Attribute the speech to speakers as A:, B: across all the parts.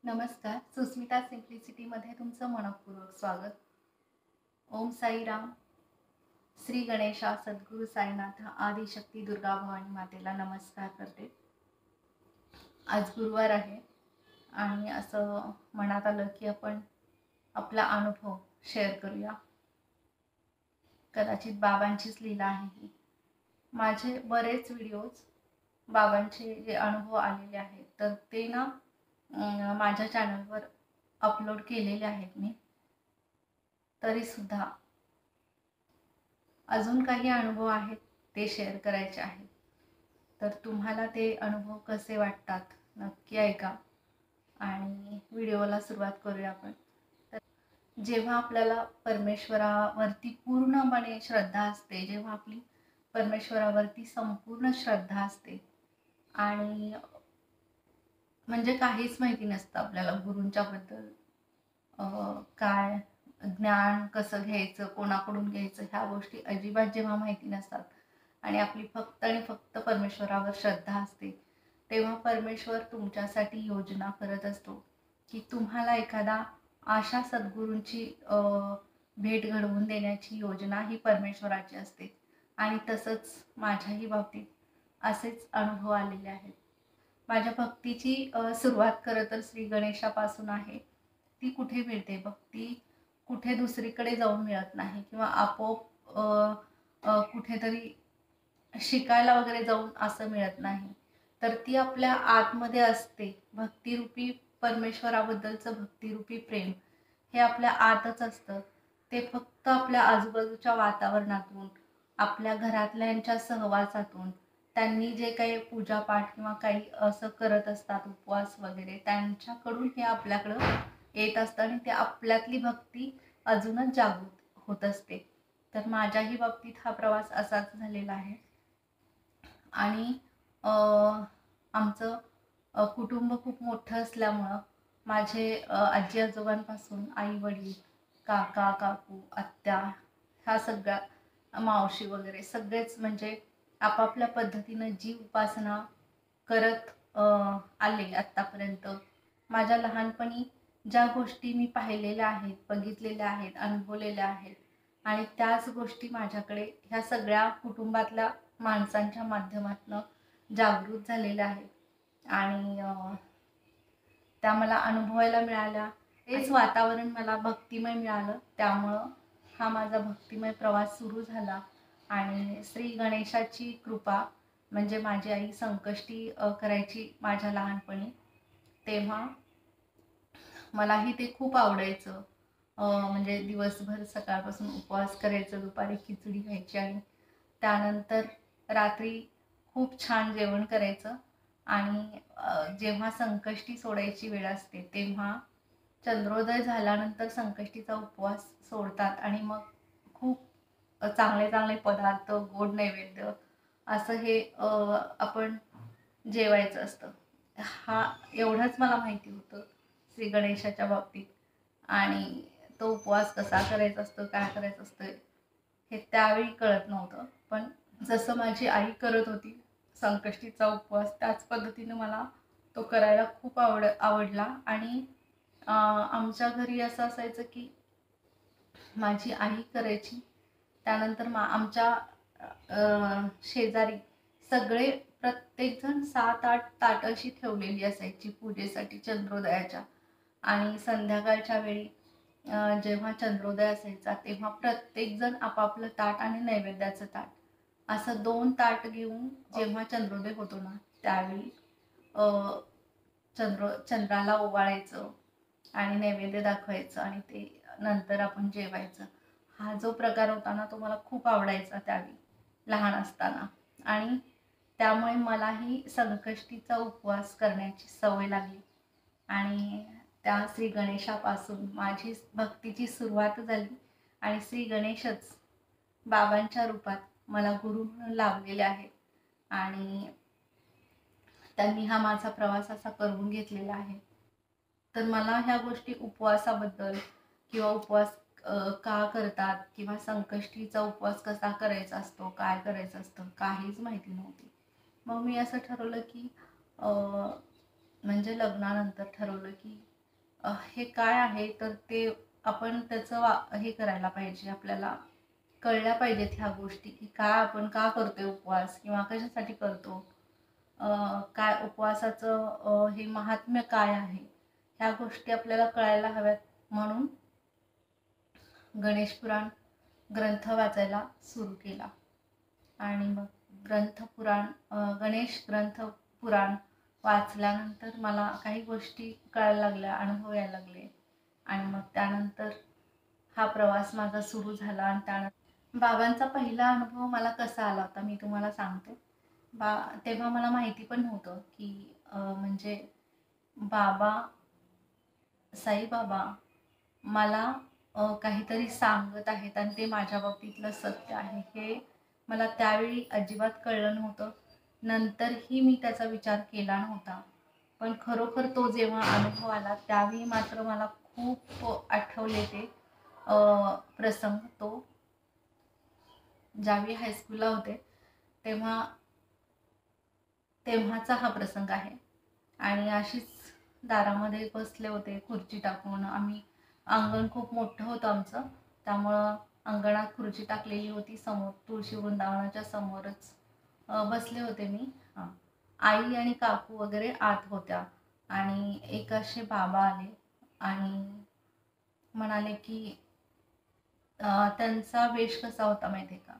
A: नमस्कार. सुस्मिता सिम्प्लिसिटीमध्ये तुमचं मनःपूर्वक स्वागत. ओम साईराम. श्री गणेशा सद्गुरू साईनाथ आदिशक्ती दुर्गा भवानी मातेला नमस्कार करते. आज गुरुवार आहे आणि असं मनात आलं की आपण आपला अनुभव शेअर करूया. कदाचित बाबांचीच लीला आहे ही. माझे बरेच व्हिडिओज बाबांचे जे अनुभव आलेले आहेत तर ते ना माझ्या चॅनलवर अपलोड केलेले आहेत मी. तरीसुद्धा अजून काही अनुभव आहेत ते शेअर करायचे आहेत. तर तुम्हाला ते अनुभव कसे वाटतात नक्की ऐका आणि व्हिडिओला सुरुवात करूया आपण. तर जेव्हा आपल्याला परमेश्वरावरती पूर्णपणे श्रद्धा असते, जेव्हा आपली परमेश्वरावरती संपूर्ण श्रद्धा असते आणि म्हणजे काहीच माहिती नसतं आपल्याला गुरूंच्या बद्दल, काय ज्ञान कसं घ्यायचं, कोणाकडून घ्यायचं, ह्या गोष्टी अजिबात जेव्हा माहिती नसतात आणि आपली फक्त आणि फक्त परमेश्वरावर श्रद्धा असते, तेव्हा परमेश्वर तुमच्यासाठी योजना करत असतो की तुम्हाला एखादा अशा सद्गुरूंची भेट घडवून देण्याची योजना ही परमेश्वराची असते. आणि तसंच माझ्याही बाबतीत असेच अनुभव आलेले आहेत. माझ्या भक्तीची सुरुवात खरं तर श्री गणेशापासून आहे. ती कुठे मिळते भक्ती, कुठे दुसरीकडे जाऊन मिळत नाही किंवा आपोआप कुठेतरी शिकायला वगैरे जाऊन असं मिळत नाही. तर ती आपल्या आतमध्ये असते. भक्तिरूपी परमेश्वराबद्दलचं भक्तिरूपी प्रेम हे आपल्या आतच असतं. ते फक्त आपल्या आजूबाजूच्या वातावरणातून, आपल्या घरातल्यांच्या सहवासातून, त्यांनी जे काही पूजापाठ किंवा काही असं करत असतात, उपवास वगैरे, त्यांच्याकडून हे आपल्याकडं येत असतं आणि ते आपल्यातली भक्ती अजूनच जागृत होत असते. तर माझ्याही बाबतीत हा प्रवास असाच झालेला आहे. आणि आमचं कुटुंब खूप मोठं असल्यामुळं माझे आजी आजोबांपासून आई वडील, काका काकू, आत्या, ह्या सगळ्या मावशी वगैरे सगळेच म्हणजे आपापल्या पद्धतीनं जी उपासना करत आले आत्तापर्यंत. माझ्या लहानपणी ज्या गोष्टी मी पाहिलेल्या आहेत, बघितलेल्या आहेत, अनुभवलेल्या आहेत आणि त्याच गोष्टी माझ्याकडे ह्या सगळ्या कुटुंबातल्या माणसांच्या माध्यमातून जागृत झालेल्या आहेत आणि त्या मला अनुभवायला मिळाल्या. तेच वातावरण मला भक्तिमय मिळालं, त्यामुळं हा माझा भक्तिमय प्रवास सुरू झाला. आणि श्री गणेशाची कृपा म्हणजे माझी आई संकष्टी करायची माझ्या लहानपणी, तेव्हा मलाही ते खूप आवडायचं. म्हणजे दिवसभर सकाळपासून उपवास करायचं, दुपारी खिचडी खायची आणि त्यानंतर रात्री खूप छान जेवण करायचं. आणि जेव्हा संकष्टी सोडायची वेळ असते तेव्हा चंद्रोदय झाल्यानंतर संकष्टीचा उपवास सोडतात आणि मग खूप चांगले चांगले पदार्थ, गोड नैवेद्य असं हे आपण जेवायचं असतं. हा एवढंच मला माहिती होतं श्री गणेशाच्या बाबतीत. आणि तो उपवास कसा करायचा असतो, काय करायचं असतं हे त्यावेळी कळत नव्हतं. पण जसं माझी आई करत होती संकष्टीचा उपवास, त्याच पद्धतीनं मला तो करायला खूप आवडला. आणि आमच्या घरी असं असायचं की माझी आई करायची, त्यानंतर आमच्या शेजारी सगळे प्रत्येकजण 7-8 ताटं अशी ठेवलेली असायची पूजेसाठी चंद्रोदयाच्या. आणि संध्याकाळच्या वेळी जेव्हा चंद्रोदय असायचा तेव्हा प्रत्येकजण आपापलं ताट आणि नैवेद्याचं ताट असं 2 ताट घेऊन जेव्हा चंद्रोदय होतो ना त्यावेळी चंद्राला ओवाळायचं आणि नैवेद्य दाखवायचं आणि ते नंतर आपण जेवायचं. हा जो प्रकार होता ना तो मला खूप आवडायचा त्यावेळी लहान असताना. आणि त्यामुळे मलाही संकष्टीचा उपवास करण्याची सवय लागली आणि त्या श्री गणेशापासून माझी भक्तीची सुरुवात झाली. आणि श्री गणेशच बाबांच्या रूपात मला गुरु म्हणून लाभलेले आहेत आणि त्यांनी हा माझा प्रवास असा करून घेतलेला आहे. तर मला ह्या गोष्टी उपवासाबद्दल किंवा उपवास का करतात किंवा संकष्टीचा उपवास कसा करायचा असतो, काय करायचं असतं, काहीच माहिती नव्हती. मग मी असं ठरवलं की म्हणजे लग्नानंतर ठरवलं की हे काय आहे तर ते आपण त्याचं हे करायला पाहिजे, आपल्याला कळल्या पाहिजेत ह्या गोष्टी की काय आपण का करतोय उपवास किंवा कशासाठी करतो, काय उपवासाचं हे महात्म्य काय आहे, ह्या गोष्टी आपल्याला कळायला हव्यात. म्हणून गणेश पुराण ग्रंथ वाचायला सुरू केला. आणि मग गणेश ग्रंथ पुराण वाचल्यानंतर मला काही गोष्टी कळायला लागल्या, अनुभव यायला लागले. आणि मग त्यानंतर हा प्रवास माझा सुरू झाला. आणि त्यानंतर बाबांचा पहिला अनुभव मला कसा आला होता मी तुम्हाला सांगते. तेव्हा मला माहिती पण नव्हतं की म्हणजे बाबा साईबाबा मला काहीतरी सांगत आहेत आणि ते माझ्या बाबतीतलं सत्य आहे हे मला त्यावेळी अजिबात कळलं नव्हतं. नंतरही मी त्याचा विचार केला नव्हता. पण खरोखर तो जेव्हा अनुभव आला त्यावेळी मात्र मला खूप आठवले ते प्रसंग. तो ज्यावेळी हायस्कूलला होते तेव्हाचा हा प्रसंग आहे. आणि अशीच दारामध्ये बसले होते खुर्ची टाकून. अंगण खूप मोठं होतं आमचं, त्यामुळं अंगणात खुर्ची टाकलेली होती. समोर तुळशी वृंदावनाच्या समोरच बसले होते मी. आई आणि काकू वगैरे आत होत्या. आणि एक असे बाबा आले आणि म्हणाले की त्यांचा वेश कसा होता माहिती आहे का,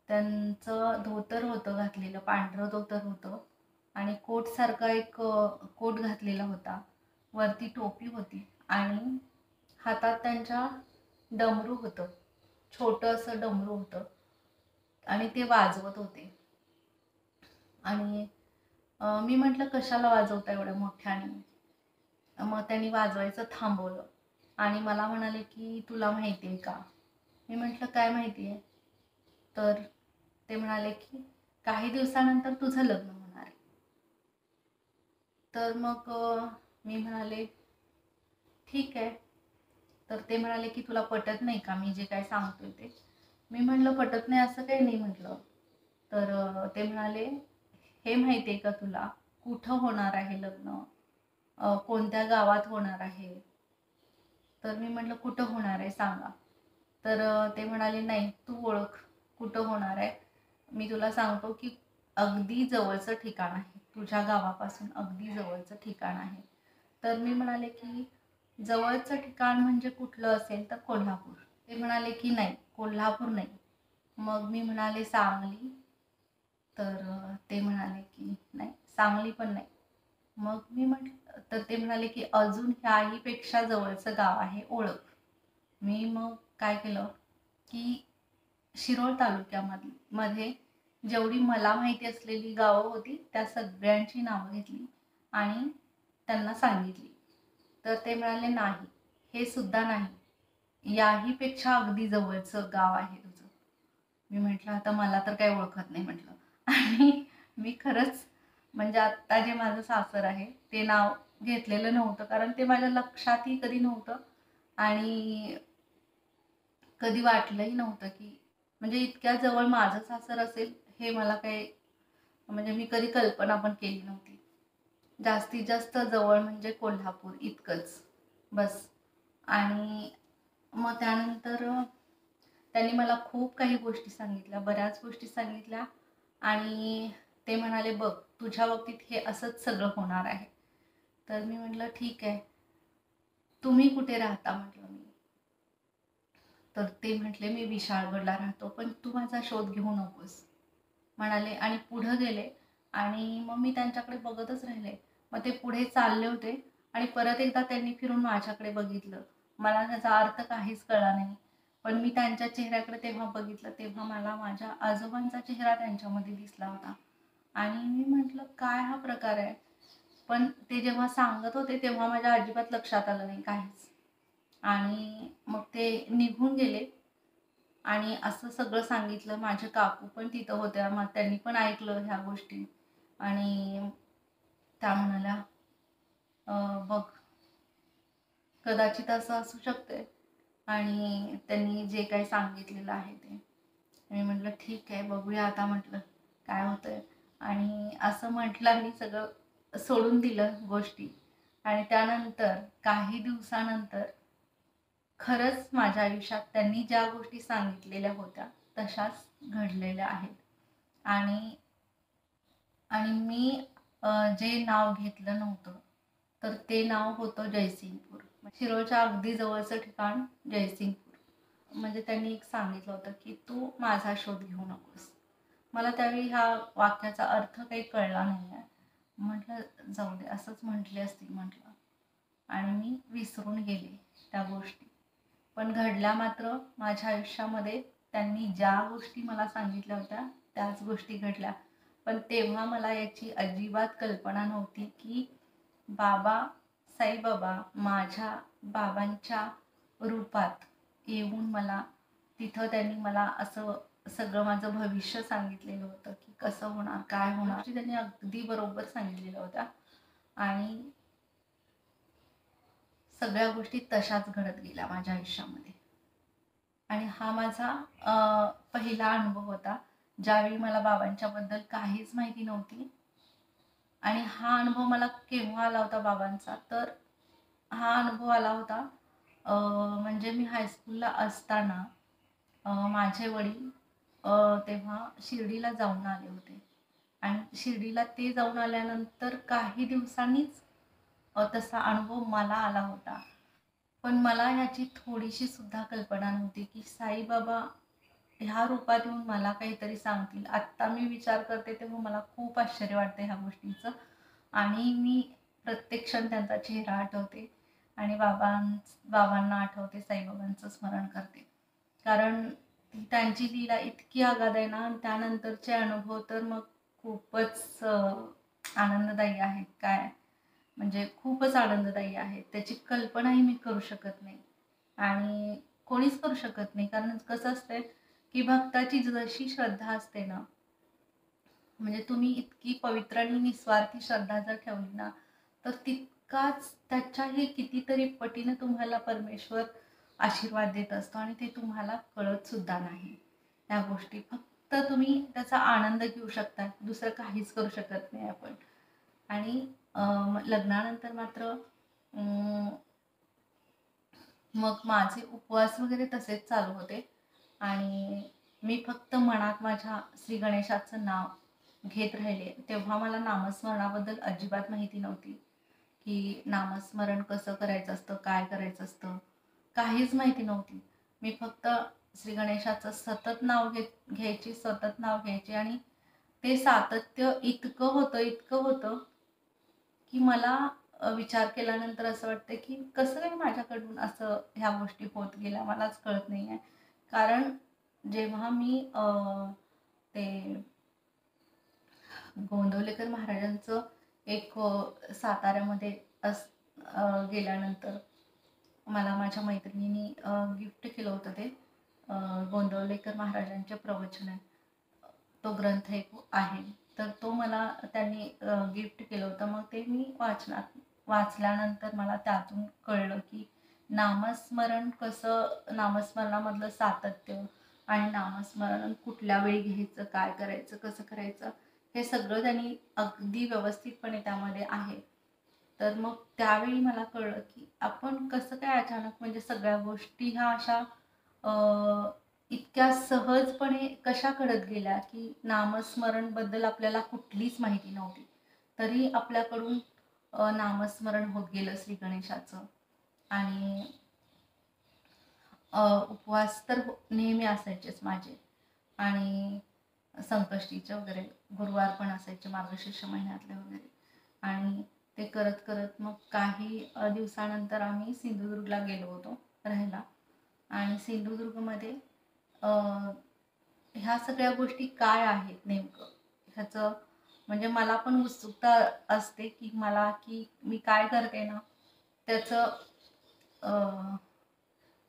A: त्यांचं धोतर होतं घातलेलं, पांढरं धोतर होतं आणि कोटसारखा एक कोट घातलेला होता, वरती टोपी होती आणि हातात त्यांच्या डमरू होतं, छोटं असं डमरू होतं आणि ते वाजवत होते. आणि मी म्हटलं कशाला वाजवता एवढ्या मोठ्याने. मग त्यांनी वाजवायचं थांबवलं आणि मला म्हणाले की तुला माहिती आहे का. मी म्हटलं काय माहिती आहे. तर ते म्हणाले की काही दिवसानंतर तुझं लग्न होणार आहे. तर मग मी म्हणाले ठीक आहे. तर ते म्हणाले की तुला पटत नाही का मी जे काय सांगतोय ते. मी म्हटलं पटत नाही असं काही नाही म्हटलं. तर ते म्हणाले हे माहिती आहे का तुला कुठं होणार आहे लग्न, कोणत्या गावात होणार आहे. तर मी म्हटलं कुठं होणार आहे सांगा. तर ते म्हणाले नाही तू ओळख कुठं होणार आहे. मी तुला सांगतो की अगदी जवळचं ठिकाण आहे, तुझ्या गावापासून अगदी जवळचं ठिकाण आहे. तर मी म्हणाले की जवळचं ठिकाण म्हणजे कुठलं असेल तर कोल्हापूर. ते म्हणाले की नाही कोल्हापूर नाही. मग मी म्हणाले सांगली. तर ते म्हणाले की नाही सांगली पण नाही. मग मी म्हटलं तर ते म्हणाले की अजून ह्याही पेक्षा जवळचं गाव आहे ओळख. मी मग काय केलं की शिरोळ तालुक्यामध्ये जेवढी मला माहिती असलेली गावं होती त्या सगळ्यांची नावं घेतली आणि त्यांना सांगितली. तर ते म्हणाले नाही हे सुद्धा नाही, याही पेक्षा अगदी जवळचं गाव आहे तुझं. मी म्हटलं आता मला तर काही ओळखत नाही म्हटलं. आणि मी खरंच म्हणजे आत्ता जे माझं सासर आहे ते नाव घेतलेलं नव्हतं, कारण ते माझ्या लक्षातही कधी नव्हतं आणि कधी वाटलंही नव्हतं की म्हणजे इतक्या जवळ माझं सासर असेल हे मला काही म्हणजे मी कधी कल्पना पण केली नव्हती. जास्तीत जास्त जवळ म्हणजे कोल्हापूर इतकंच बस. आणि मग त्यानंतर त्यांनी मला खूप काही गोष्टी सांगितल्या, बऱ्याच गोष्टी सांगितल्या. आणि ते म्हणाले बघ तुझ्या बाबतीत हे असंच सगळं होणार आहे. तर मी म्हटलं ठीक आहे. तुम्ही कुठे राहता म्हटलं मी. तर ते म्हटले मी विशाळगडला राहतो, पण तू माझा शोध घेऊ नकोस म्हणाले. आणि पुढं गेले आणि मग मी त्यांच्याकडे बघतच राहिले. मग ते पुढे चालले होते आणि परत एकदा त्यांनी फिरून माझ्याकडे बघितलं. मला त्याचा अर्थ काहीच कळला नाही, पण मी त्यांच्या चेहऱ्याकडे तेव्हा बघितलं तेव्हा मला माझ्या आजोबांचा चेहरा त्यांच्यामध्ये दिसला होता. आणि मी म्हटलं काय हा प्रकार आहे. पण ते जेव्हा सांगत होते तेव्हा माझ्या अजिबात लक्षात आलं नाही काहीच. आणि मग ते निघून गेले आणि असं सगळं सांगितलं. माझे काकू पण तिथं होत्या, मग त्यांनी पण ऐकलं ह्या गोष्टी. आणि त्या म्हणाल्या बघ कदाचित असं असू शकते. आणि त्यांनी जे काही सांगितलेलं आहे ते मी म्हटलं ठीक आहे बघूया आता म्हटलं काय होतंय. आणि असं म्हटलं आणि सगळं सोडून दिलं गोष्टी आणि त्यानंतर काही दिवसानंतर खरंच माझ्या आयुष्यात त्यांनी ज्या गोष्टी सांगितलेल्या होत्या तशाच घडलेल्या आहेत. आणि आणि मी जे नाव घेतलं नव्हतं तर ते नाव होतं जयसिंगपूर. शिरोळच्या अगदी जवळचं ठिकाण जयसिंगपूर. म्हणजे त्यांनी एक सांगितलं होतं की तू माझा शोध घेऊ नकोस. मला त्यावेळी ह्या वाक्याचा अर्थ काही कळला नाही आहे. म्हटलं जाऊ दे, असंच म्हटले असतील म्हटलं, आणि मी विसरून गेले त्या गोष्टी. पण घडल्या मात्र माझ्या आयुष्यामध्ये. त्यांनी ज्या गोष्टी मला सांगितल्या होत्या त्याच गोष्टी घडल्या. पण तेव्हा मला याची अजिबात कल्पना नव्हती की बाबा साईबाबा माझ्या बाबांच्या रूपात येऊन मला तिथं त्यांनी मला असं सगळं माझं भविष्य सांगितलेलं होतं की कसं होणार, काय होणार, त्यांनी अगदी बरोबर सांगितलेल्या होत्या. आणि सगळ्या गोष्टी तशाच घडत गेल्या माझ्या आयुष्यामध्ये. आणि हा माझा पहिला अनुभव होता ज्यावेळी मला बाबांच्याबद्दल काहीच माहिती नव्हती. आणि हा अनुभव मला केव्हा आला होता बाबांचा, तर हा अनुभव आला होता म्हणजे मी हायस्कूलला असताना माझे वडील तेव्हा शिर्डीला जाऊन आले होते. आणि शिर्डीला ते जाऊन आल्यानंतर काही दिवसांनीच तसा अनुभव मला आला होता. पण मला ह्याची थोडीशी सुद्धा कल्पना नव्हती की साईबाबा ह्या रूपात येऊन मला काहीतरी सांगतील. आत्ता मी विचार करते तेव्हा मला खूप आश्चर्य वाटते ह्या गोष्टीचं. आणि मी प्रत्येक क्षण त्यांचा चेहरा आठवते आणि बाबांना आठवते, साईबाबांचं स्मरण करते. कारण त्यांची लीला इतकी आगाध आहे ना, आणि त्यानंतरचे अनुभव तर मग खूपच आनंददायी आहेत. काय म्हणजे खूपच आनंददायी आहे. त्याची कल्पनाही मी करू शकत नाही आणि कोणीच करू शकत नाही. कारण कसं असतंय की भक्ताची जशी श्रद्धा असते ना, म्हणजे तुम्ही इतकी पवित्र आणि निस्वार्थी श्रद्धा जर ठेवली ना, तर तितकाच त्याच्याही कितीतरी पटीने तुम्हाला परमेश्वर आशीर्वाद देत असतो. आणि ते तुम्हाला कळत सुद्धा नाही. त्या गोष्टी फक्त तुम्ही त्याचा आनंद घेऊ शकता, दुसरं काहीच करू शकत नाही आपण. आणि लग्नानंतर मात्र मग माझे उपवास वगैरे तसेच चालू होते. आणि मी फक्त मनात माझ्या श्री गणेशाचं नाव घेत राहिले. तेव्हा मला नामस्मरणाबद्दल अजिबात माहिती नव्हती की नामस्मरण कसं करायचं असतं, काय करायचं असतं, काहीच माहिती नव्हती. मी फक्त श्री गणेशाचं सतत नाव घ्यायची, सतत नाव घ्यायचे. आणि ते सातत्य इतकं होतं की मला विचार केल्यानंतर असं वाटतं की कसं काय माझ्याकडून असं ह्या गोष्टी होत गेल्या, मलाच कळत नाही आहे. कारण जेव्हा मी ते गोंदवलेकर महाराजांचं एक साताऱ्यामध्ये गेल्यानंतर मला माझ्या मैत्रिणींनी गिफ्ट केलं होतं. ते गोंदवलेकर महाराजांचे प्रवचन आहे, तो ग्रंथ एक आहे. तर तो मला त्यांनी गिफ्ट केलं होतं. मग ते मी वाचल्यानंतर मला त्यातून कळलं की नामस्मरण कसं, नामस्मरणामधलं सातत्य आणि नामस्मरण कुठल्या वेळी घ्यायचं, काय करायचं, कसं करायचं, हे सगळं त्यांनी अगदी व्यवस्थितपणे त्यामध्ये आहे. तर मग त्यावेळी मला कळलं की आपण कसं काय अचानक म्हणजे सगळ्या गोष्टी ह्या अशा इतक्या सहजपणे कशा घडत गेल्या की नामस्मरणबद्दल आपल्याला कुठलीच माहिती नव्हती, तरी आपल्याकडून नामस्मरण होत गेलं श्री गणेशाचं. आणि उपवास तर नेहमी असायचेच माझे. आणि संकष्टीचे वगैरे गुरुवार पण असायचे मार्गशीर्ष महिन्यातले वगैरे. आणि ते करत करत मग काही दिवसानंतर आम्ही सिंधुदुर्गला गेलो होतो राहायला. आणि सिंधुदुर्गमध्ये ह्या सगळ्या गोष्टी काय आहेत नेमकं ह्याचं म्हणजे मला पण उत्सुकता असते की मी काय करते ना त्याचं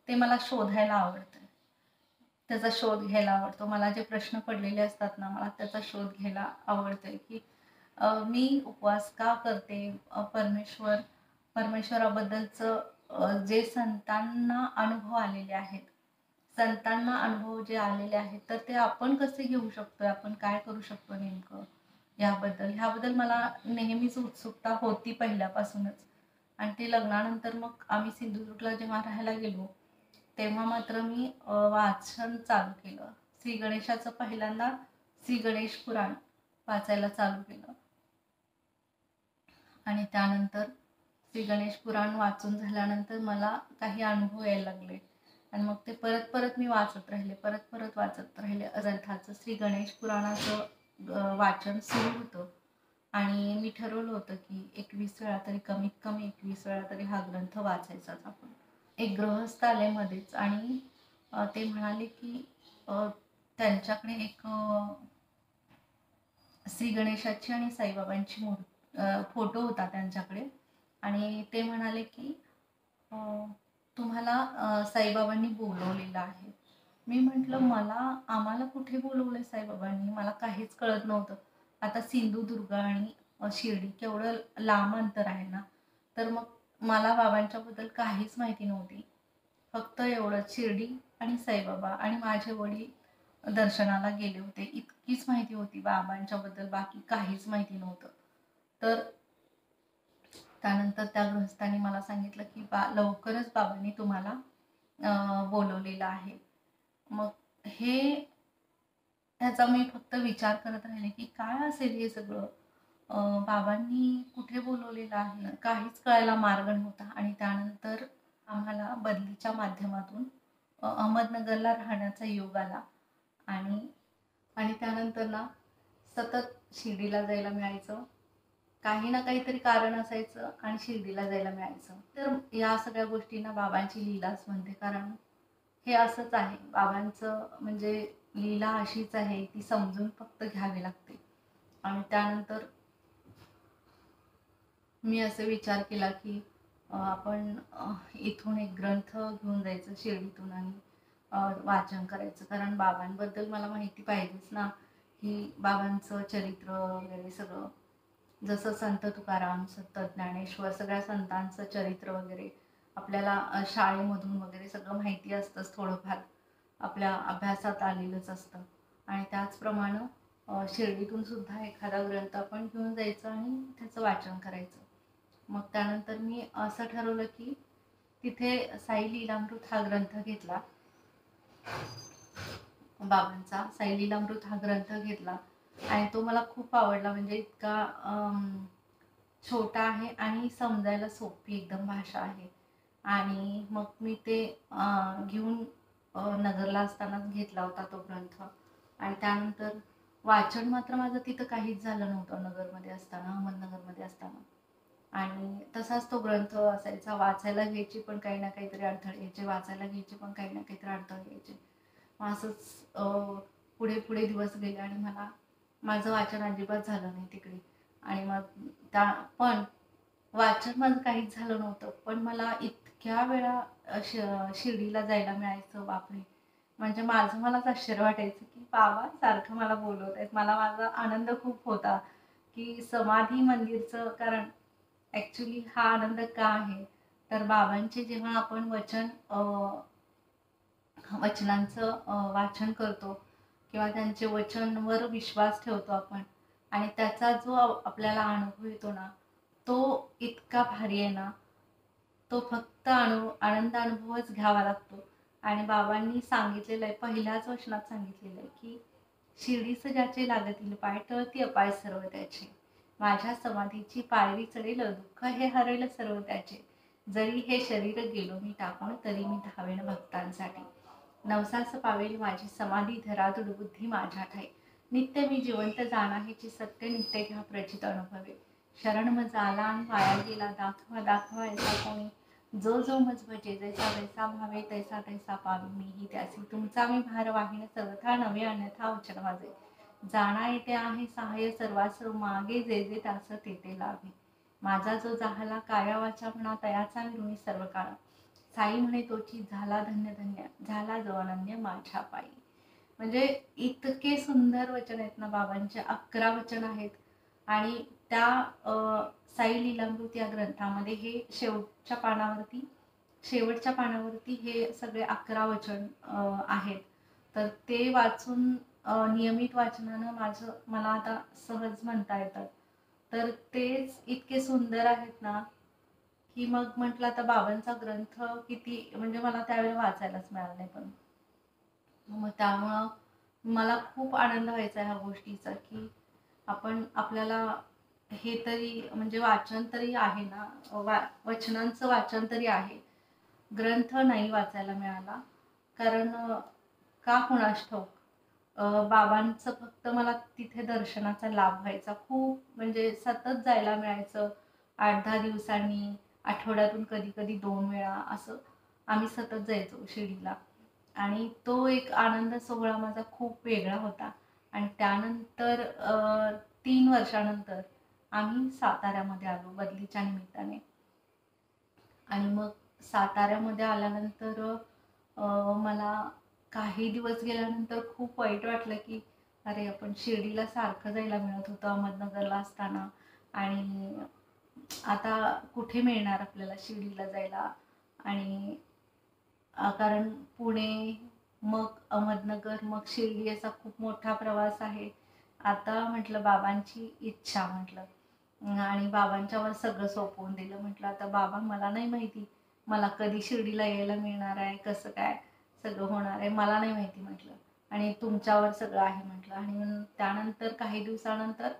A: ते मला शोधायला आवडतं, त्याचा शोध घ्यायला आवडतो. मला जे प्रश्न पडलेले असतात ना, मला त्याचा शोध घ्यायला आवडतंय की मी उपवास का करते, परमेश्वराबद्दलचं जे संतांना अनुभव आलेले आहेत, संतांना अनुभव जे आलेले आहेत, तर ते आपण कसे घेऊ शकतो, आपण काय करू शकतो नेमकं ह्याबद्दल मला नेहमीच उत्सुकता होती पहिल्यापासूनच. आणि ते लग्नानंतर मग आम्ही सिंधुदुर्गला जेव्हा राहायला गेलो तेव्हा मात्र मी वाचन चालू केलं. श्री गणेशाचं पहिल्यांदा श्री गणेश पुराण वाचायला चालू केलं आणि त्यानंतर श्री गणेश पुराण वाचून झाल्यानंतर मला काही अनुभव यायला लागले आणि मग ते परत परत मी वाचत राहिले, परत परत वाचत राहिले. ग्रंथाचं श्री गणेश पुराणाचं वाचन सुरू होतं आणि मी ठरवलं होतं की 21 वेळा तरी, कमीत कमी 21 वेळा तरी हा ग्रंथ वाचायचाच आपण. एक गृहस्थ आले मध्येच आणि ते म्हणाले की त्यांच्याकडे एक श्री गणेशाची आणि साईबाबांची फोटो होता त्यांच्याकडे आणि ते म्हणाले की तुम्हाला साईबाबांनी बोलवलेलं आहे. मी म्हटलं आम्हाला कुठे बोलवलंय साईबाबांनी, मला काहीच कळत नव्हतं. आता सिंधुदुर्ग आणि शिर्डी केवढं लांब अंतर आहे ना, तर मग मला बाबांच्याबद्दल काहीच माहिती नव्हती. फक्त एवढंच, शिर्डी आणि साईबाबा आणि माझे वडील दर्शनाला गेले होते इतकीच माहिती होती बाबांच्याबद्दल, बाकी काहीच माहिती नव्हतं. तर त्यानंतर त्या गृहस्थांनी मला सांगितलं की लवकरच बाबांनी तुम्हाला बोलवलेलं आहे. मग ह्याचा मी फक्त विचार करत राहिले की काय असेल हे सगळं, बाबांनी कुठे बोलवलेलं आहे, काहीच कळायला मार्ग नव्हता. आणि त्यानंतर आम्हाला बदलीच्या माध्यमातून अहमदनगरला राहण्याचा योग आला आणि त्यानंतर ना सतत शिर्डीला जायला मिळायचं, काही ना काहीतरी कारण असायचं आणि शिर्डीला जायला मिळायचं. तर या सगळ्या गोष्टींना बाबांची लीलाच म्हणते, कारण हे असंच आहे. बाबांचं म्हणजे लीला अशीच आहे, ती समजून फक्त घ्यावी लागते. आणि त्यानंतर मी असे विचार केला की आपण इथून एक ग्रंथ घेऊन जायचं शिर्डीतून आणि वाचन करायचं, कारण बाबांबद्दल मला माहिती पाहिजेच ना, की बाबांचं चरित्र वगैरे सगळं. जसं संत तुकाराम, संत ज्ञानेश्वर, सगळ्या संतांचं चरित्र वगैरे आपल्याला शाळेमधून वगैरे सगळं माहिती असतंच, थोडंफार आपल्या अभ्यासात आलेलंच असतं. आणि त्याचप्रमाणे शिर्डीतून सुद्धा एखादा ग्रंथ आपण घेऊन जायचं आणि त्याचं वाचन करायचं. मग त्यानंतर मी असं ठरवलं की तिथे साई लीलामृत हा ग्रंथ घेतला, बाबांचा साई लीलामृत हा ग्रंथ घेतला आणि तो मला खूप आवडला. म्हणजे इतका छोटा आहे आणि समजायला सोपी एकदम भाषा आहे. आणि मग मी ते घेऊन नगरला असतानाच घेतला होता तो ग्रंथ. आणि त्यानंतर वाचन मात्र माझं तिथं काहीच झालं नव्हतं नगरमध्ये असताना, अहमदनगरमध्ये असताना. आणि तसाच तो ग्रंथ असायचा. वाचायला घ्यायची पण काही ना काहीतरी अडथळे यायचे, वाचायला घ्यायचे पण काही ना काहीतरी अडथळे यायचे. मग असंच पुढे पुढे दिवस गेले आणि माझं वाचन अजिबात झालं नाही तिकडे. आणि मग पण वाचन माझं काहीच झालं नव्हतं, पण मला इतक्या वेळा शिर्डीला जायला मिळायचं, बापरे. म्हणजे मलाच आश्चर्य वाटायचं की बाबा सारखं मला बोलवत आहेत. माझा आनंद खूप होता की समाधी मंदिरचं, कारण ॲक्च्युली हा आनंद का आहे तर बाबांचे जेव्हा आपण वचनांचं वाचन करतो किंवा त्यांचे वचनवर विश्वास ठेवतो आपण आणि त्याचा जो आपल्याला अनुभव येतो ना, तो इतका भारी आहे ना, तो फक्त आनंद अनुभवच घ्यावा लागतो. आणि बाबांनी सांगितलेलं आहे, पहिल्याच वचनात सांगितलेलं आहे की शिर्डीचं ज्याचे लागतील पाय, टळती अपाय सर्व त्याचे. माझ्या समाधीची पायरी चढेल, दुःख हे हरेल सर्व त्याचे. जरी हे शरीर गेलो मी टाकून, तरी मी धावेन भक्तांसाठी. नवसास पावेल माझी समाधी, धरा दृढ बुद्धी माझ्या ठाई. नित्य मी जिवंत जाणा हेची सत्य, नित्य घ्या प्रचित अनुभवे. शरण मज आला आणि वाया गेला, दाखवा ऐसा कोणी. जो जो मज भजे, जैसा जैसा भावे, तैसा तैसा पावे मीही त्यासी. तुमचा मी भार वाहीन सर्वथा, नवे अन्यथा वचन माझे. जाणा येते आहे सहाय्य सर्वासर्व, मागे जे जे त्यास ते लाभे. माझा जो जाहला काया वाचा म्हणा, तयाचा मी ऋणी सर्व काळ. साई म्हणे तोची झाला धन्य धन्य, झाला जो अनन्य माझ्या पायी. म्हणजे इतके सुंदर वचन आहेत ना बाबांचे. 11 वचन आहेत आणि त्या साई लीलामृत या ग्रंथामध्ये हे शेवटच्या पानावरती हे सगळे 11 वचन आहेत. तर ते वाचून नियमित वाचनानं मला आता सहज म्हणता येतात. तर तेच इतके सुंदर आहेत ना की मग म्हटलं आता बाबांचा ग्रंथ किती म्हणजे मला त्यावेळेला वाचायलाच मिळालं नाही. पण मग त्यामुळं मला खूप आनंद व्हायचा ह्या गोष्टीचा, की आपण आपल्याला हे तरी म्हणजे वाचन तरी आहे ना, वचनांचं वाचन तरी आहे. ग्रंथ नाही वाचायला मिळाला. कारण का कुणास ठाऊक बाबांचं फक्त मला तिथे दर्शनाचा लाभ व्हायचा. खूप म्हणजे सतत जायला मिळायचं. 8-10 दिवसांनी, आठवड्यातून कधी-कधी 2 वेळा असं आम्ही सतत जायचो शिर्डीला. आणि तो एक आनंद सोहळा माझा खूप वेगळा होता. आणि त्यानंतर 3 वर्षानंतर आम्ही साताऱ्यामध्ये आलो बदलीच्या निमित्ताने. आणि मग साताऱ्यामध्ये आल्यानंतर मला काही दिवस गेल्यानंतर खूप वाईट वाटलं, की अरे आपण शिर्डीला सारखं जायला मिळत होतं अहमदनगरला असताना, आणि आता कुठे मिळणार आपल्याला शिर्डीला जायला. आणि कारण पुणे, मग अहमदनगर, मग शिर्डी असा खूप मोठा प्रवास आहे. आता म्हटलं बाबांची इच्छा म्हटलं, आणि बाबांच्यावर सगळं सोपवून दिलं. म्हटलं आता बाबा मला नाही माहिती मला कधी शिर्डीला यायला मिळणार आहे, कसं काय सगळं होणार आहे मला नाही माहिती म्हटलं, आणि तुमच्यावर सगळं आहे म्हटलं. आणि त्यानंतर काही दिवसानंतर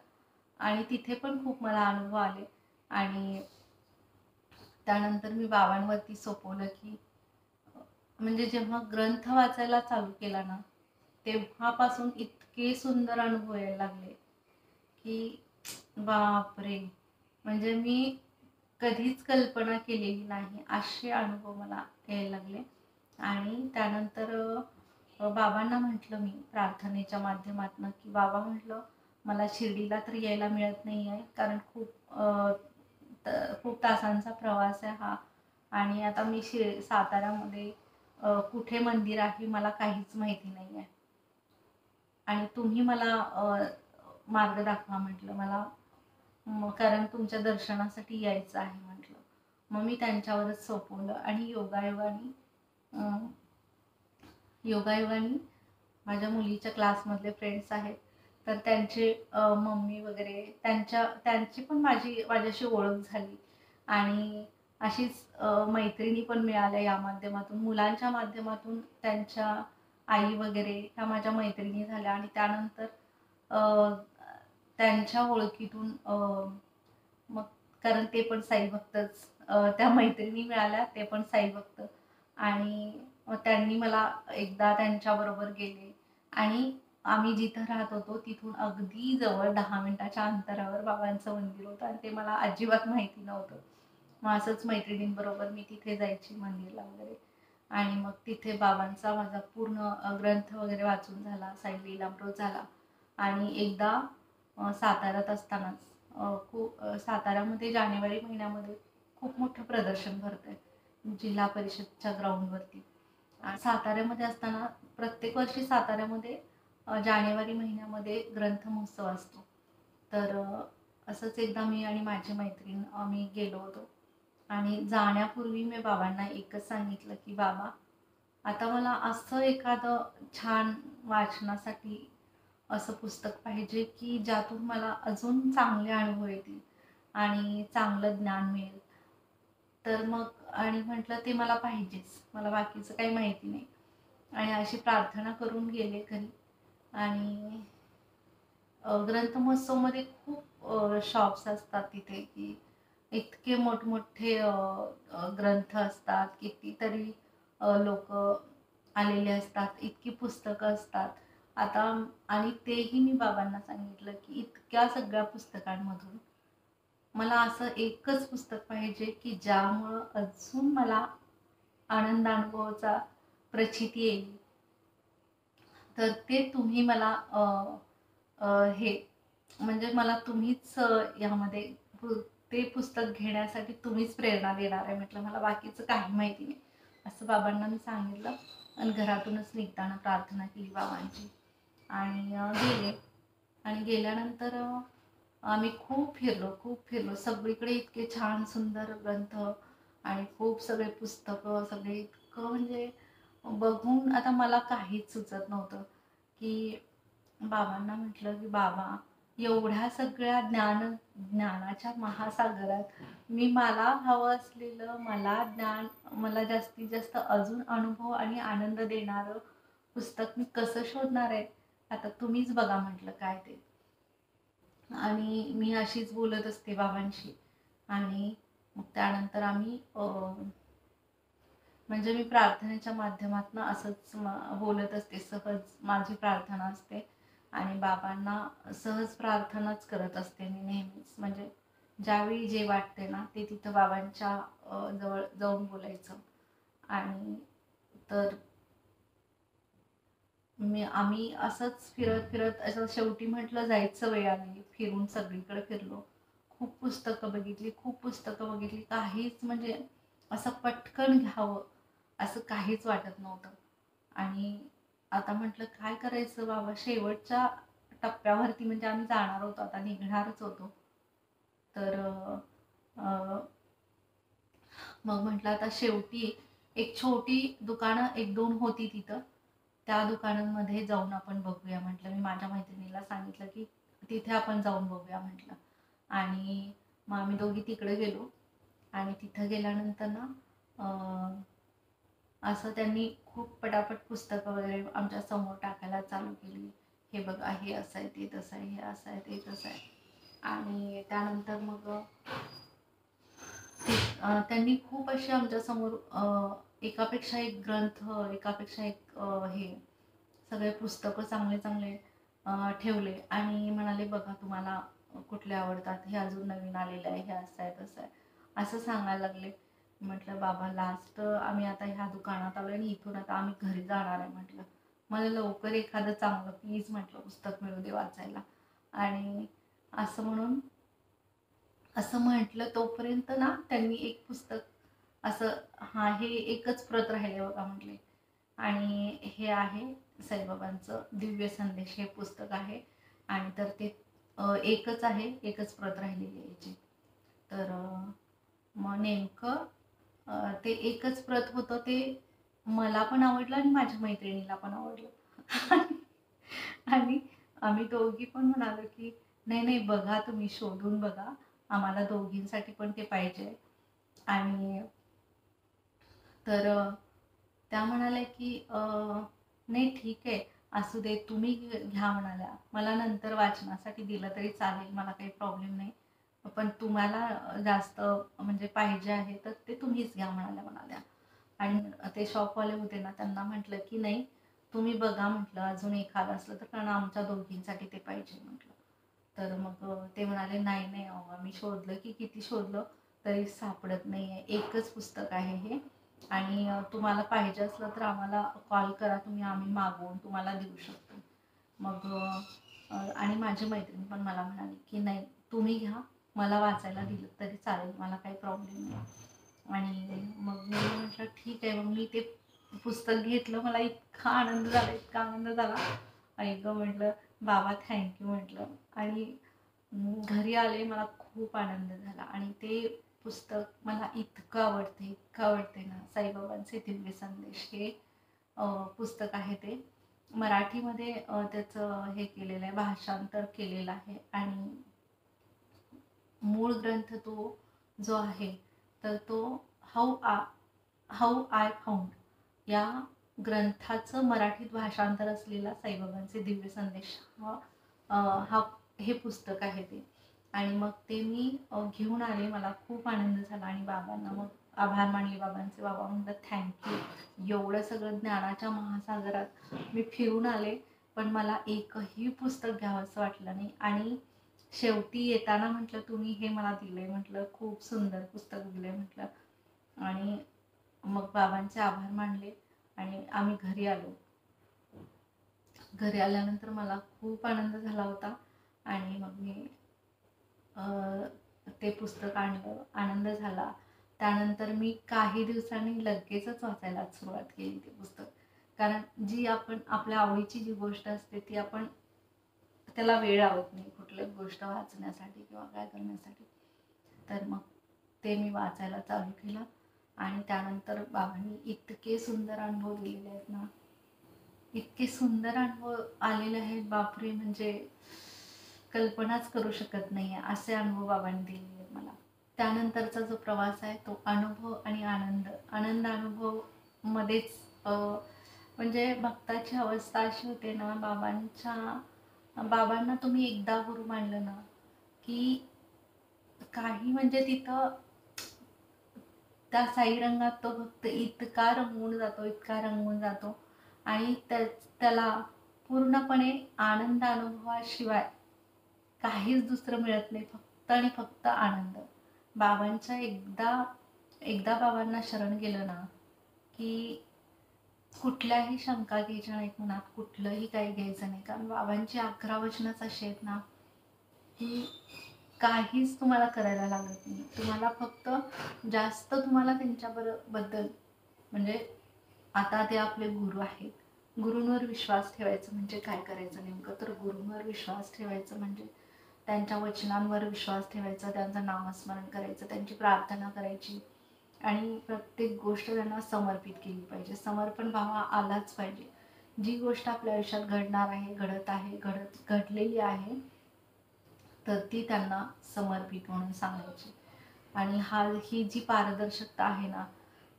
A: आणि तिथे पण खूप मला अनुभव आले. आणि त्यानंतर मी बाबांवरती सोपवलं, की म्हणजे जेव्हा ग्रंथ वाचायला चालू केला ना, तेव्हापासून इतके सुंदर अनुभव यायला लागले, की बापरे! म्हणजे मी कधीच कल्पना केलेली नाही असे अनुभव मला यायला लागले. आणि त्यानंतर बाबांना म्हटलं मी प्रार्थनेच्या माध्यमातून, की बाबा म्हटलं मला शिर्डीला तर यायला मिळत नाही आहे, कारण खूप तासांचा प्रवास आहे हा. आणि आता मी साताऱ्यामध्ये कुठे मंदिर आहे मला काहीच माहिती नाही आहे, आणि तुम्ही मला मार्ग दाखवा म्हटलं मला, कारण तुमच्या दर्शनासाठी यायचं आहे म्हटलं. मग मी त्यांच्यावरच सोपवलं. आणि योगायोगाने माझ्या मुलीच्या क्लासमधले फ्रेंड्स आहेत, तर त्यांचे मम्मी वगैरे त्यांची पण माझ्याशी ओळख झाली. आणि अशीच मैत्रिणी पण मिळाल्या या माध्यमातून, मुलांच्या माध्यमातून त्यांच्या आई वगैरे ह्या माझ्या मैत्रिणी झाल्या. आणि त्यानंतर त्यांच्या ओळखीतून मग कारण ते पण साईभक्तच, त्या मैत्रिणी मिळाल्या ते पण साईभक्त. आणि मग त्यांनी मला एकदा त्यांच्याबरोबर गेले, आणि आम्ही जिथं राहत होतो तिथून अगदी जवळ 10 मिनिटाच्या अंतरावर बाबांचं मंदिर होतं, आणि ते मला अजिबात माहिती नव्हतं. मग असंच मैत्रिणींबरोबर मी तिथे जायची मंदिरला वगैरे. आणि मग तिथे बाबांचा माझा पूर्ण ग्रंथ वगैरे वाचून झाला, साई लीलामृत झाला. आणि एकदा साताऱ्यात असतानाच साताऱ्यामध्ये जानेवारी महिन्यामध्ये खूप मोठं प्रदर्शन भरतंय जिल्हा परिषदच्या ग्राउंडवरती. साताऱ्यामध्ये असताना प्रत्येक वर्षी साताऱ्यामध्ये जानेवारी महिन्यामध्ये ग्रंथ महोत्सव असतो. तर असंच एकदा मी आणि माझी मैत्रीण आम्ही गेलो होतो. आणि जाण्यापूर्वी मी बाबांना एकच सांगितलं, की बाबा आता मला असं एखादं छान वाचनासाठी असं पुस्तक पाहिजे, की ज्यातून मला अजून चांगले अनुभव येतील आणि चांगलं ज्ञान मिळेल. तर मग आणि म्हटलं ते मला पाहिजेच, मला बाकीचं काही माहिती नाही. आणि अशी प्रार्थना करून गेले घरी. आणि ग्रंथ महोत्सवमध्ये खूप शॉप्स असतात तिथे, की इतके मोठमोठे ग्रंथ असतात, कितीतरी लोक आलेले असतात, इतकी पुस्तकं असतात. आता आणि तेही मी बाबांना सांगितलं, की इतक्या सगळ्या पुस्तकांमधून मला असं एकच पुस्तक पाहिजे, की ज्यामुळं अजून मला आनंदानुभवाचा प्रचिती येईल. तर ते तुम्ही मला हे म्हणजे मला तुम्हीच यामध्ये ते पुस्तक घेण्यासाठी तुम्हीच प्रेरणा देणार आहे म्हटलं, मला बाकीचं काही माहिती नाही असं बाबांना मी सांगितलं. आणि घरातूनच निघताना प्रार्थना केली बाबांची. आणि गेले. आणि गेल्यानंतर आम्ही खूप फिरलो सगळीकडे. इतके छान सुंदर ग्रंथ आणि खूप सगळे पुस्तकं, सगळे इतकं म्हणजे बघून आता मला काहीच सुचत नव्हतं. की बाबांना म्हटलं, की बाबा एवढ्या सगळ्या ज्ञानाच्या महासागरात मी मला हवं असलेलं मला ज्ञान, मला जास्तीत जास्त अजून अनुभव आणि आनंद देणारं पुस्तक मी कसं शोधणार आहे? आता तुम्हीच बघा म्हटलं काय ते. आणि मी अशीच बोलत असते बाबांशी. आणि मग त्यानंतर आम्ही म्हणजे मी प्रार्थनेच्या माध्यमातून असंच बोलत असते, सहज माझी प्रार्थना असते आणि बाबांना सहज प्रार्थनाच करत असते मी नेहमीच. म्हणजे ज्यावेळी जे वाटते ना ते तिथं बाबांच्या जवळ जाऊन बोलायचं. आणि तर आम्ही असंच फिरत फिरत असं शेवटी म्हटलं जायचं वेळ आली. फिरून सगळीकडे फिरलो, खूप पुस्तकं बघितली, खूप पुस्तकं बघितली. काहीच म्हणजे असं पटकन घ्यावं असं काहीच वाटत नव्हतं. आणि आता म्हटलं काय करायचं बाबा, शेवटच्या टप्प्यावरती म्हणजे आम्ही जाणार होतो, आता निघणारच होतो. तर मग म्हटलं आता शेवटी एक छोटी दुकानं एक दोन होती तिथं, त्या दुकानांमध्ये जाऊन आपण बघूया म्हटलं. मी माझ्या मैत्रिणीला सांगितलं की तिथे आपण जाऊन बघूया म्हटलं. आणि मग आम्ही दोघी तिकडे गेलो. आणि तिथं गेल्यानंतर ना असं त्यांनी खूप पटापट पुस्तकं वगैरे आमच्या समोर टाकायला चालू केली. हे बघा, हे असं आहे, ते तसं आहे, हे असं आहे, ते तसं आहे. आणि त्यानंतर मग त्यांनी खूप असे आमच्यासमोर एकापेक्षा एक ग्रंथ, एकापेक्षा एक हे सगळे पुस्तकं चांगले चांगले ठेवले. आणि म्हणाले बघा तुम्हाला कुठले आवडतात, हे अजून नवीन आलेलं आहे, हे असं आहे तसं आहे असं सांगायला लागले. म्हटलं बाबा लास्ट आम्ही आता ह्या दुकानात आलो आणि इथून आता आम्ही घरी जाणार आहे. म्हटलं मला लवकर एखादं चांगलं प्लीज म्हटलं पुस्तक मिळू दे वाचायला. आणि असं म्हणून असं म्हटलं तोपर्यंत ना त्यांनी एक पुस्तक असं, हा हे एकच प्रत राहिले बघा म्हटले. आणि हे आहे साईबाबांचं दिव्य संदेश हे पुस्तक आहे. आणि तर ते एकच आहे, एकच प्रत राहिलेली आहे याची. तर मग नेमकं ते एकच प्रत होतं, ते मला पण आवडलं आणि माझ्या मैत्रिणीला पण आवडलं. आणि आम्ही दोघी पण म्हणालो की नाही नाही बघा, तुम्ही शोधून बघा, आम्हाला दोघींसाठी पण ते पाहिजे. आणि तर त्या म्हणाल्या की नाही ठीक आहे, असू दे, तुम्ही घ्या म्हणाल्या. मला नंतर वाचनासाठी दिलं तरी चालेल, मला काही प्रॉब्लेम नाही, पण तुम्हाला जास्त म्हणजे पाहिजे आहे तर ते तुम्हीच घ्या म्हणाल्या. आणि ते शॉपवाले होते ना, त्यांना म्हटलं की नाही तुम्ही बघा म्हटलं, अजून एखादं असलं तर, कारण आमच्या दोघींसाठी ते पाहिजे म्हटलं. तर मग ते म्हणाले नाही नाही आम्ही शोधलं की किती शोधलं तरी सापडत नाही आहे, एकच पुस्तक आहे हे. आणि तुम्हाला पाहिजे असलं तर आम्हाला कॉल करा तुम्ही, आम्ही मागवून तुम्हाला देऊ शकतो. मग आणि माझी मैत्रीण पण मला म्हणाली की नाही तुम्ही घ्या, मला वाचायला दिलं तरी चालेल, मला काही प्रॉब्लेम नाही. आणि मग मी म्हटलं ठीक आहे. मग मी ते पुस्तक घेतलं, मला इतका आनंद झाला, इतका आनंद झाला. ऐक म्हटलं बाबा थँक्यू म्हटलं. आणि घरी आले, मला खूप आनंद झाला. आणि ते पुस्तक मला इतकं आवडते, इतकं आवडते ना, साईबाबांचे दिव्य संदेश हे पुस्तक आहे. ते मराठीमध्ये त्याचं हे केलेलं आहे, भाषांतर केलेलं आहे. आणि मूळ ग्रंथ तो जो आहे तर तो हाऊ आय फाउंड या ग्रंथाचं मराठीत भाषांतर असलेला साईबाबांचे दिव्य संदेश हा हे पुस्तक आहे ते. आणि मग ते मी घेऊन आले, मला खूप आनंद झाला. आणि बाबांना मग आभार मानले बाबांचे. बाबा म्हणतात थँक्यू, एवढं सगळं ज्ञानाच्या महासागरात मी फिरून आले पण मला एकही पुस्तक घ्यावंसं वाटलं नाही. आणि शेवटी येताना म्हटलं तुम्ही हे मला दिले, म्हटलं खूप सुंदर पुस्तक दिले म्हटलं. आणि मग बाबांचे आभार मानले आणि आम्ही घरी आलो. घरी आल्यानंतर मला खूप आनंद झाला होता. आणि मग मी ते पुस्तक आणलं, आनंद झाला. त्यानंतर मी काही दिवसांनी लगेचच वाचायला सुरुवात केली ते पुस्तक. कारण जी आपण आपल्या आवडीची जी गोष्ट असते ती आपण त्याला वेळ लावत नाही कुठली गोष्ट वाचण्यासाठी किंवा काय करण्यासाठी. तर मग ते मी वाचायला चालू केलं. आणि त्यानंतर बाबांनी इतके सुंदर अनुभव दिलेले आहेत ना, इतके सुंदर अनुभव आलेले आहेत बापरे, म्हणजे कल्पनाच करू शकत नाही आहे, असे अनुभव बाबांनी दिलेले आहेत मला. त्यानंतरचा जो प्रवास आहे तो अनुभव आणि आनंद अनुभव मध्येच म्हणजे भक्ताची अवस्था अशी होते ना, बाबांना तुम्ही एकदा गुरु मानलं ना, की काही म्हणजे तिथं त्या साई रंगात तो भक्त इतका रंगून जातो आणि त्याला पूर्णपणे आनंद अनुभवाशिवाय काहीच दुसरं मिळत नाही, फक्त आणि फक्त आनंद. बाबांच्या एकदा एकदा बाबांना शरण गेलं ना, की कुठल्याही शंका घ्यायच्या नाहीत मनात, कुठलंही काही घ्यायचं नाही. कारण बाबांची 11 वचनच अशी आहेत ना, की काहीच तुम्हाला करायला लागत नाही. तुम्हाला फक्त जास्त तुम्हाला त्यांच्याबद्दल म्हणजे आता ते आपले गुरु आहेत. गुरूंवर विश्वास ठेवायचं म्हणजे काय करायचं नेमकं, तर गुरूंवर विश्वास ठेवायचं म्हणजे त्यांच्या वचनांवर विश्वास ठेवायचा, त्यांचं नामस्मरण करायचं, त्यांची प्रार्थना करायची आणि प्रत्येक गोष्ट त्यांना समर्पित केली पाहिजे. समर्पण भाव आलाच पाहिजे. जी गोष्ट आपल्या आयुष्यात घडणार आहे, घडलेली आहे, तर ती त्यांना समर्पित म्हणून सांगायची. आणि ही जी पारदर्शकता आहे ना,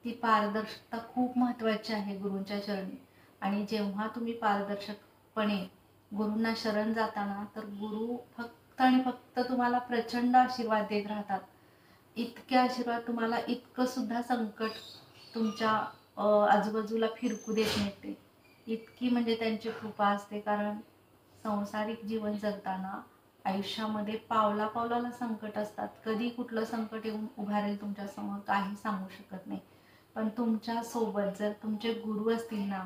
A: ती पारदर्शकता खूप महत्त्वाची आहे गुरूंच्या चरणी. आणि जेव्हा तुम्ही पारदर्शकपणे गुरूंना शरण जाताना, तर गुरु फक्त आणि फक्त तुम्हाला प्रचंड आशीर्वाद देत राहतात. इतके आशीर्वाद तुम्हाला, इतकं सुद्धा संकट तुमच्या आजूबाजूला फिरकू देत नाहीत ते. इतकी म्हणजे त्यांची कृपा असते. कारण सांसारिक जीवन जगताना आयुष्यामध्ये पावला पावलाला संकट असतात. कधी कुठलं संकट येऊन उभारेल तुमच्यासमोर काही सांगू शकत नाही. पण तुमच्या सोबत जर तुमचे गुरु असतील ना,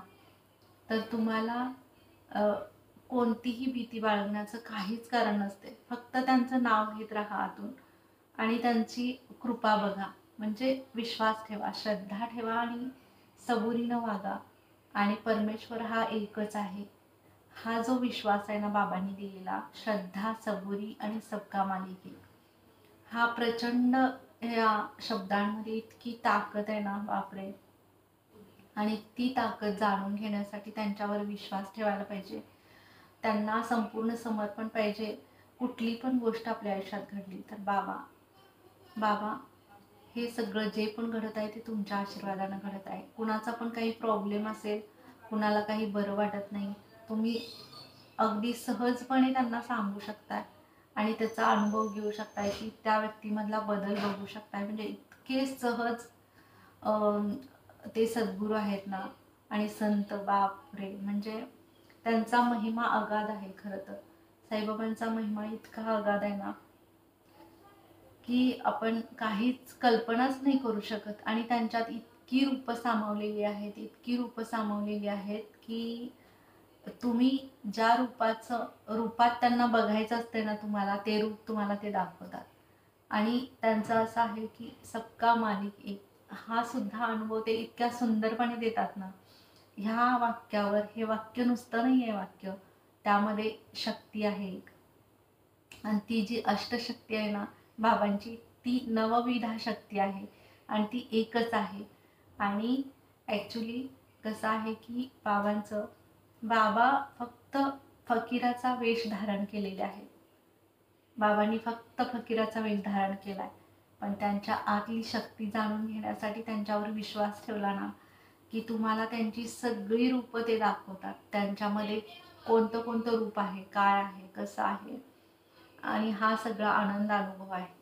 A: तर तुम्हाला कोणतीही भीती बाळगण्याचं काहीच कारण नसते. फक्त त्यांचं नाव घेत राहा आतून आणि त्यांची कृपा बघा. म्हणजे विश्वास ठेवा, श्रद्धा ठेवा आणि सबुरीनं वागा. आणि परमेश्वर हा एकच आहे. हा जो विश्वास आहे ना बाबांनी दिलेला, श्रद्धा, सबुरी आणि सबका मालिक एक, हा प्रचंड, या शब्दांमध्ये इतकी ताकद आहे ना, बापरे. आणि ती ताकद जाणून घेण्यासाठी त्यांच्यावर विश्वास ठेवायला पाहिजे. त्यांना संपूर्ण समर्पण पाहिजे. कुठली पण गोष्ट आपल्या आयुष्यात घडली तर बाबा हे सगळं जे पण घडत आहे ते तुमच्या आशीर्वादानं घडत आहे. कुणाचा पण काही प्रॉब्लेम असेल, कुणाला काही बरं वाटत नाही, तुम्ही अगदी सहजपणे त्यांना सांगू शकताय आणि त्याचा अनुभव घेऊ शकताय, की त्या व्यक्तीमधला बदल बघू शकताय. म्हणजे इतके सहज ते सद्गुरू आहेत ना. आणि संत, बापरे, म्हणजे त्यांचा महिमा अगाध आहे. खरं तर साईबाबांचा महिमा इतका अगाध आहे ना, की आपण काहीच कल्पनाच नाही करू शकत. आणि त्यांच्यात इतकी रूपं सामावलेली आहेत की तुम्ही ज्या रूपात त्यांना बघायचं असते ना, तुम्हाला ते रूप तुम्हाला ते दाखवतात. आणि त्यांचं असं आहे की सबका मालिक एक, हा सुद्धा अनुभव ते इतक्या सुंदरपणे देतात ना. ह्या वाक्यावर, हे वाक्य नुसतं नाही आहे वाक्य, त्यामध्ये शक्ती आहे एक. आणि ती जी अष्टशक्ती आहे ना बाबांची, ती नवविधा शक्ती आहे आणि ती एकच आहे. आणि ॲक्च्युली कसं आहे की बाबा फक्त फकीराचा वेश धारण केलेले आहे. बाबांनी फक्त फकीराचा वेश धारण केलाय, पण त्यांच्या आतली शक्ती जाणून घेण्यासाठी त्यांच्यावर विश्वास ठेवला ना, की तुम्हाला त्यांची सगळी रूपं ते दाखवतात. त्यांच्यामध्ये कोणतं कोणतं रूप आहे, काय आहे, कसं आहे. आणि हा सगळा आनंद अनुभव आहे.